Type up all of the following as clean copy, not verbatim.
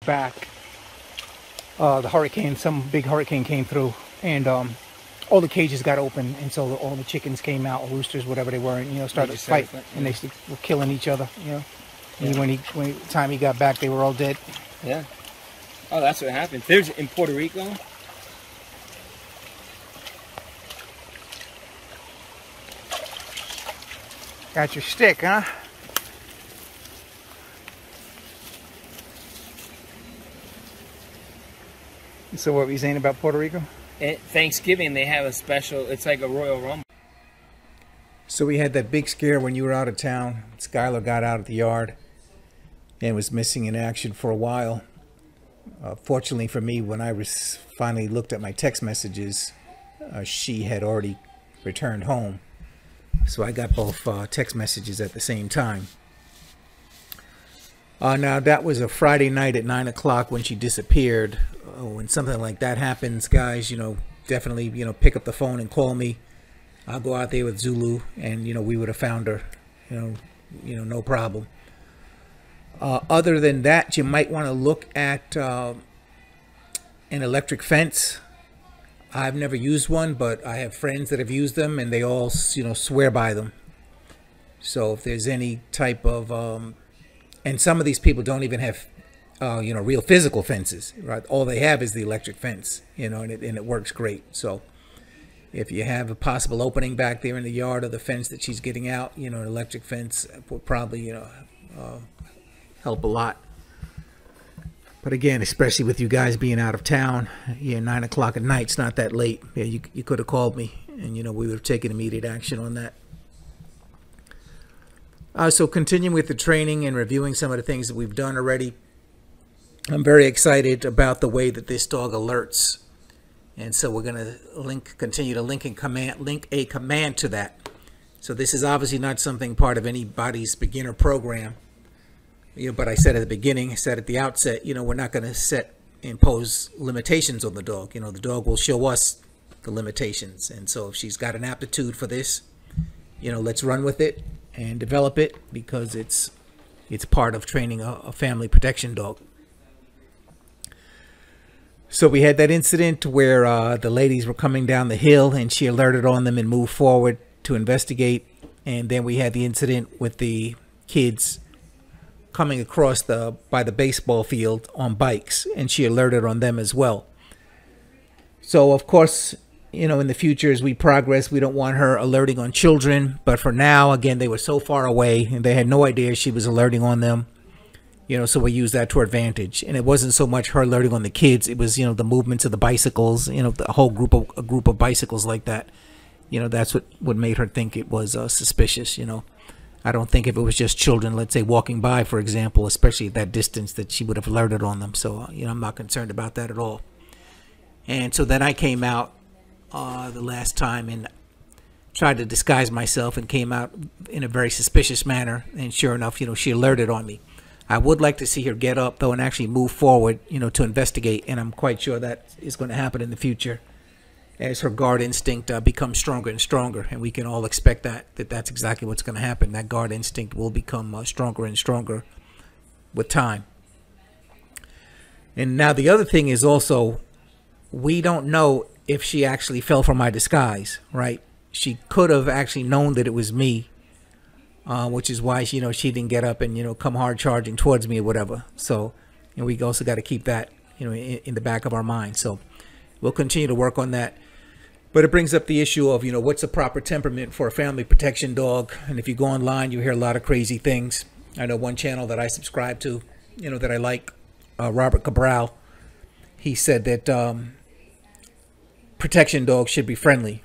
back, some big hurricane came through, and all the cages got open, and so all the chickens came out, or roosters, whatever they were, and started to fight, and they were killing each other. And when the time he got back, they were all dead. Yeah. Oh, that's what happened. There's in Puerto Rico. Got your stick, huh? So what were you saying about Puerto Rico? At Thanksgiving, they have a special, it's like a Royal Rumble. So we had that big scare when you were out of town. Skylar got out of the yard and was missing in action for a while. Fortunately for me, when I finally looked at my text messages, she had already returned home. So I got both text messages at the same time. Now, that was a Friday night at 9 o'clock when she disappeared. When something like that happens, guys, definitely, pick up the phone and call me. I'll go out there with Zulu, and, we would have found her, no problem. Other than that, you might want to look at an electric fence. I've never used one, but I have friends that have used them, and they all, swear by them. So if there's any type of, and some of these people don't even have, real physical fences, right? All they have is the electric fence, and it works great. So if you have a possible opening back there in the yard of the fence that she's getting out, an electric fence would probably, help a lot. But again, especially with you guys being out of town, 9 o'clock at night, it's not that late. Yeah, you could have called me, and we would have taken immediate action on that. So continuing with the training and reviewing some of the things that we've done already, I'm very excited about the way that this dog alerts, and so we're going to continue to link a command to that. So this is obviously not something part of anybody's beginner program. But I said at the beginning, I said at the outset, we're not going to impose limitations on the dog. The dog will show us the limitations. And so if she's got an aptitude for this, let's run with it and develop it, because it's part of training a family protection dog. So we had that incident where the ladies were coming down the hill, and she alerted on them and moved forward to investigate. And then we had the incident with the kids coming across by the baseball field on bikes, and she alerted on them as well. So of course, in the future as we progress, we don't want her alerting on children, but for now, again, they were so far away and they had no idea she was alerting on them, so we use that to our advantage. And it wasn't so much her alerting on the kids, it was the movements of the bicycles, the whole group of bicycles like that. That's what made her think it was suspicious. I don't think if it was just children, let's say walking by, for example, especially at that distance, that she would have alerted on them. So, I'm not concerned about that at all. And so then I came out the last time and tried to disguise myself and came out in a very suspicious manner. And sure enough, she alerted on me. I would like to see her get up, though, and actually move forward, to investigate. And I'm quite sure that is going to happen in the future as her guard instinct becomes stronger and stronger, and we can all expect that's exactly what's going to happen. That guard instinct will become stronger and stronger with time. And now the other thing is also, we don't know if she actually fell for my disguise, right? She could have actually known that it was me, which is why she didn't get up and come hard charging towards me or whatever. So, we also got to keep that in the back of our mind. So we'll continue to work on that. But it brings up the issue of, what's the proper temperament for a family protection dog? And if you go online, you hear a lot of crazy things. I know one channel that I subscribe to, that I like, Robert Cabral, he said that protection dogs should be friendly,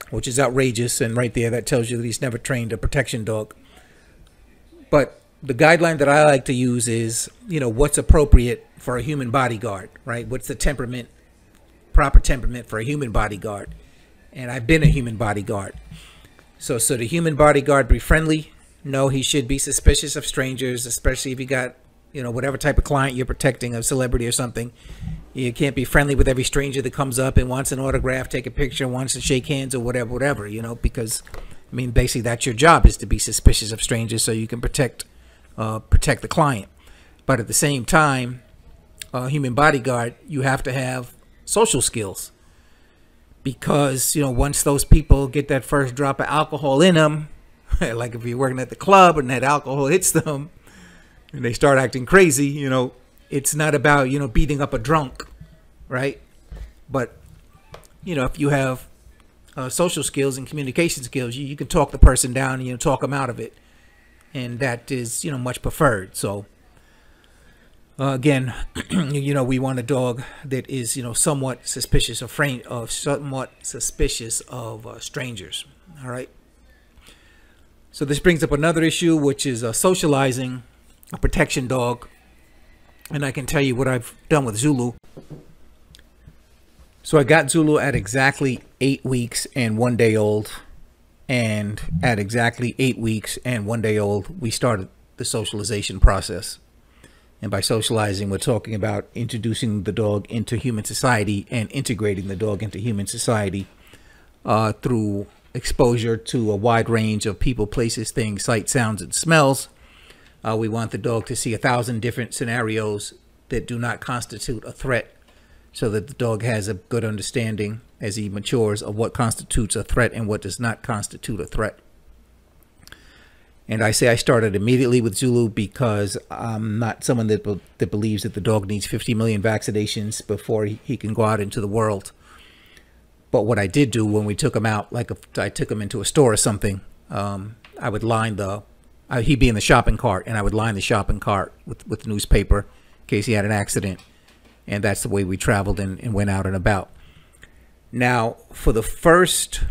which is outrageous. And right there, that tells you that he's never trained a protection dog. But the guideline that I like to use is, what's appropriate for a human bodyguard, right? What's the proper temperament for a human bodyguard? And I've been a human bodyguard. So the human bodyguard be friendly? No, he should be suspicious of strangers, especially if you got, whatever type of client you're protecting, a celebrity or something. You can't be friendly with every stranger that comes up and wants an autograph, take a picture, wants to shake hands or whatever, because, basically that's your job, is to be suspicious of strangers so you can protect the client. But at the same time, human bodyguard, you have to have social skills, because once those people get that first drop of alcohol in them, like if you're working at the club and that alcohol hits them and they start acting crazy, it's not about beating up a drunk, right? But if you have social skills and communication skills, you can talk the person down and talk them out of it, and that is much preferred. So again, we want a dog that is somewhat suspicious of strangers. All right. So this brings up another issue, which is socializing a protection dog, and I can tell you what I've done with Zulu. So I got Zulu at exactly 8 weeks and 1 day old, and at exactly 8 weeks and 1 day old, we started the socialization process. And by socializing, we're talking about introducing the dog into human society and integrating the dog into human society through exposure to a wide range of people, places, things, sights, sounds, and smells. We want the dog to see 1,000 different scenarios that do not constitute a threat, so that the dog has a good understanding as he matures of what constitutes a threat and what does not constitute a threat. And I say I started immediately with Zulu because I'm not someone that believes that the dog needs 50 million vaccinations before he can go out into the world. But what I did do when we took him out, like if I took him into a store or something, I would line he'd be in the shopping cart, and I would line the shopping cart with newspaper in case he had an accident. And that's the way we traveled and went out and about. Now, for the first,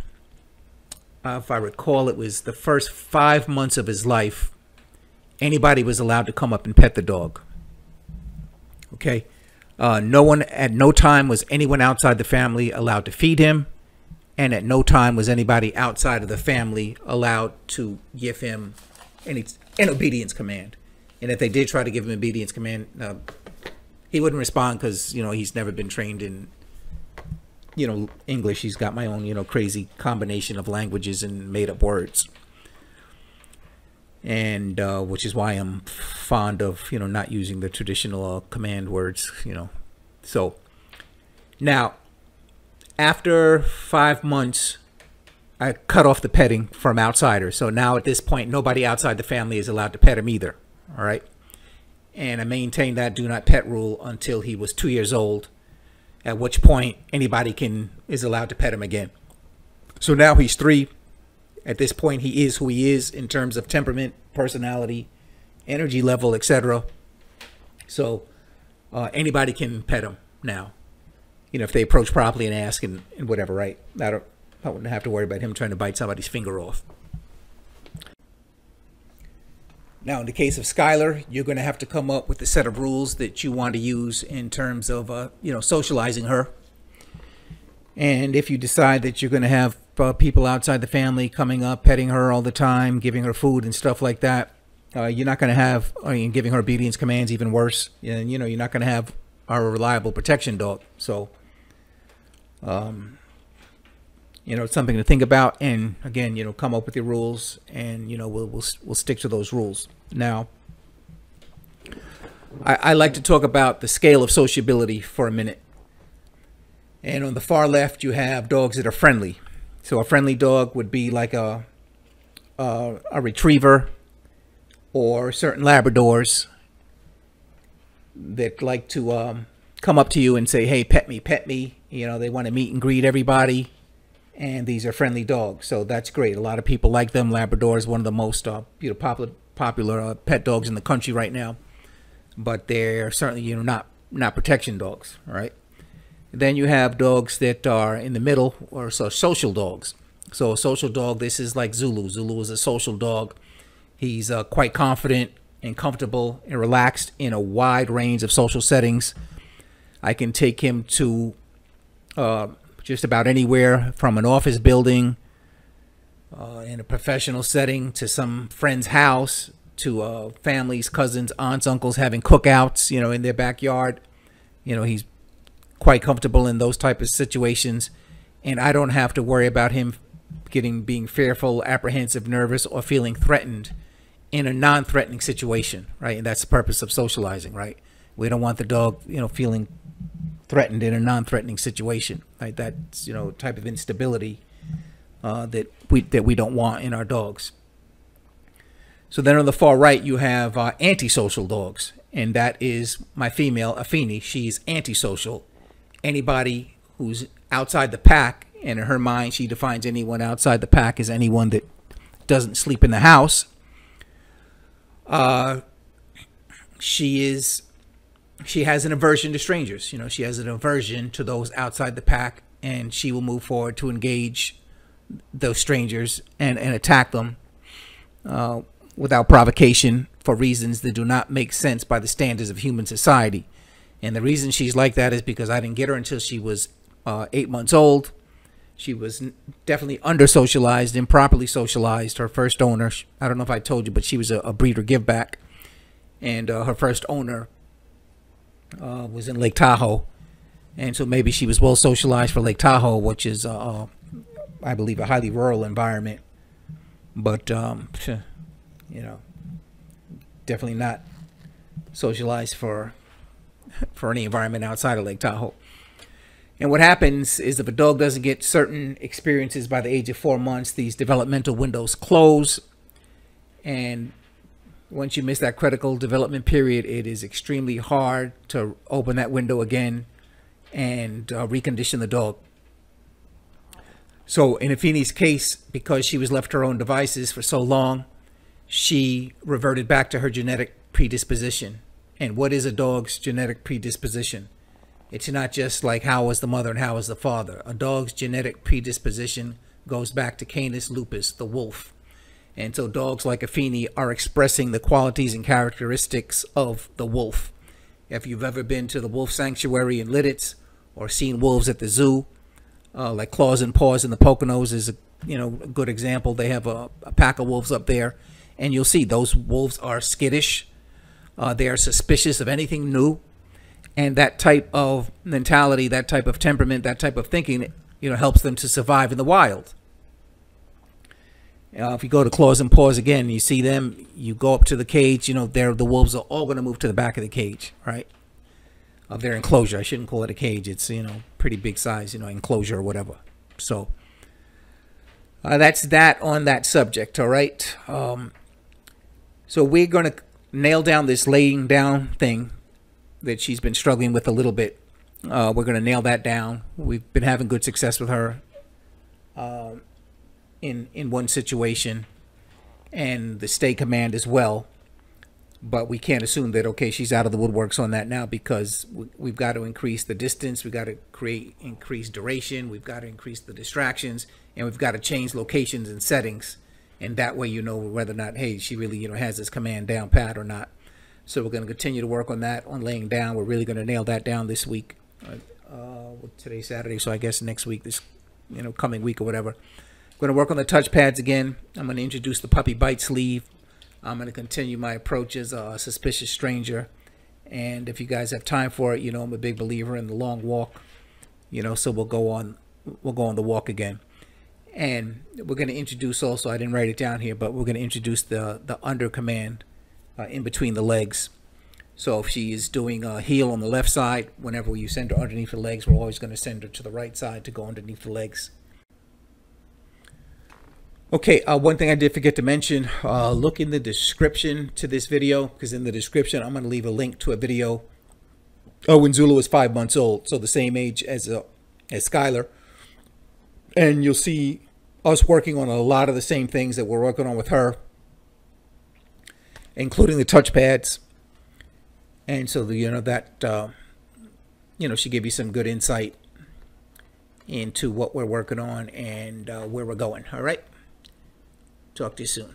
if I recall, it was the first 5 months of his life, anybody was allowed to come up and pet the dog. Okay. At no time was anyone outside the family allowed to feed him. And at no time was anybody outside of the family allowed to give him an obedience command. And if they did try to give him obedience command, he wouldn't respond, because he's never been trained in English. He's got my own crazy combination of languages and made up words, and which is why I'm fond of not using the traditional command words. So now, after 5 months, I cut off the petting from outsiders. So now at this point, nobody outside the family is allowed to pet him either. All right. And I maintained that do not pet rule until he was 2 years old, at which point anybody is allowed to pet him again. So now he's 3. At this point, he is who he is in terms of temperament, personality, energy level, etc. So anybody can pet him now, if they approach properly and ask and whatever, right? I wouldn't have to worry about him trying to bite somebody's finger off. Now, in the case of Skylar, you're going to have to come up with a set of rules that you want to use in terms of, socializing her. And if you decide that you're going to have people outside the family coming up, petting her all the time, giving her food and stuff like that, you're not going to have, giving her obedience commands, even worse. And, you're not going to have a reliable protection dog. So, it's something to think about, and again, come up with your rules, and we'll stick to those rules. Now, I like to talk about the scale of sociability for a minute. And on the far left, you have dogs that are friendly. So a friendly dog would be like a retriever, or certain Labradors that like to come up to you and say, "Hey, pet me, pet me." They want to meet and greet everybody. And these are friendly dogs, so that's great. A lot of people like them. Labrador is one of the most popular pet dogs in the country right now, but they're certainly not protection dogs. All right. Then you have dogs that are in the middle, or social dogs. So a social dog, this is like Zulu. Zulu is a social dog. He's quite confident and comfortable and relaxed in a wide range of social settings. I can take him to just about anywhere, from an office building, in a professional setting, to some friend's house, to families, cousins, aunts, uncles having cookouts, in their backyard. He's quite comfortable in those type of situations, and I don't have to worry about him being fearful, apprehensive, nervous, or feeling threatened in a non-threatening situation, right? And that's the purpose of socializing, right? We don't want the dog, feeling threatened in a non-threatening situation, right? That's, type of instability that we don't want in our dogs. So then on the far right, you have antisocial dogs, and that is my female, Afeni. She's antisocial. Anybody who's outside the pack, and in her mind, she defines anyone outside the pack as anyone that doesn't sleep in the house. She has an aversion to strangers. She has an aversion to those outside the pack, and she will move forward to engage those strangers and attack them without provocation for reasons that do not make sense by the standards of human society. And the reason she's like that is because I didn't get her until she was 8 months old. She was definitely under-socialized, improperly socialized. Her first owner, I don't know if I told you, but she was a breeder give-back. And her first owner was in Lake Tahoe. And so maybe she was well socialized for Lake Tahoe, which is, I believe, a highly rural environment. But, definitely not socialized for any environment outside of Lake Tahoe. And what happens is if a dog doesn't get certain experiences by the age of 4 months, these developmental windows close. And once you miss that critical development period, it is extremely hard to open that window again and recondition the dog. So in Afeni's case, because she was left to her own devices for so long, she reverted back to her genetic predisposition. And what is a dog's genetic predisposition? It's not just like how was the mother and how was the father. A dog's genetic predisposition goes back to Canis lupus, the wolf. And so dogs like Afeni are expressing the qualities and characteristics of the wolf. If you've ever been to the wolf sanctuary in Lidditz or seen wolves at the zoo, like Claws and Paws in the Poconos is a good example. They have a pack of wolves up there, and you'll see those wolves are skittish. They are suspicious of anything new. And that type of mentality, that type of temperament, that type of thinking, helps them to survive in the wild. If you go to Claws and Paws again, you see them, you go up to the cage, the wolves are all going to move to the back of the cage, right? Of their enclosure. I shouldn't call it a cage. It's, pretty big size, enclosure or whatever. So that's that on that subject, all right? So we're going to nail down this laying down thing that she's been struggling with a little bit. We're going to nail that down. We've been having good success with her in one situation, and the stay command as well. But we can't assume that, okay, she's out of the woodworks on that now, because we've got to increase the distance. We've got to increase duration. We've got to increase the distractions, and we've got to change locations and settings. And that way, whether or not, hey, she really, has this command down pat or not. So we're going to continue to work on that, on laying down. We're really going to nail that down this week. Today's Saturday, so I guess next week, this, coming week or whatever. We're going to work on the touch pads again. I'm going to introduce the puppy bite sleeve. I'm going to continue my approach as a suspicious stranger. And if you guys have time for it, I'm a big believer in the long walk. So we'll go on the walk again. And we're going to introduce also, I didn't write it down here, but we're going to introduce the under command in between the legs. So if she is doing a heel on the left side, whenever you send her underneath the legs, we're always going to send her to the right side to go underneath the legs. Okay, one thing I did forget to mention, look in the description to this video, because in the description I'm going to leave a link to a video when Zulu was 5 months old, so the same age as Skylar. And you'll see us working on a lot of the same things that we're working on with her, including the touch pads. And so that should give you some good insight into what we're working on and where we're going. All right, talk to you soon.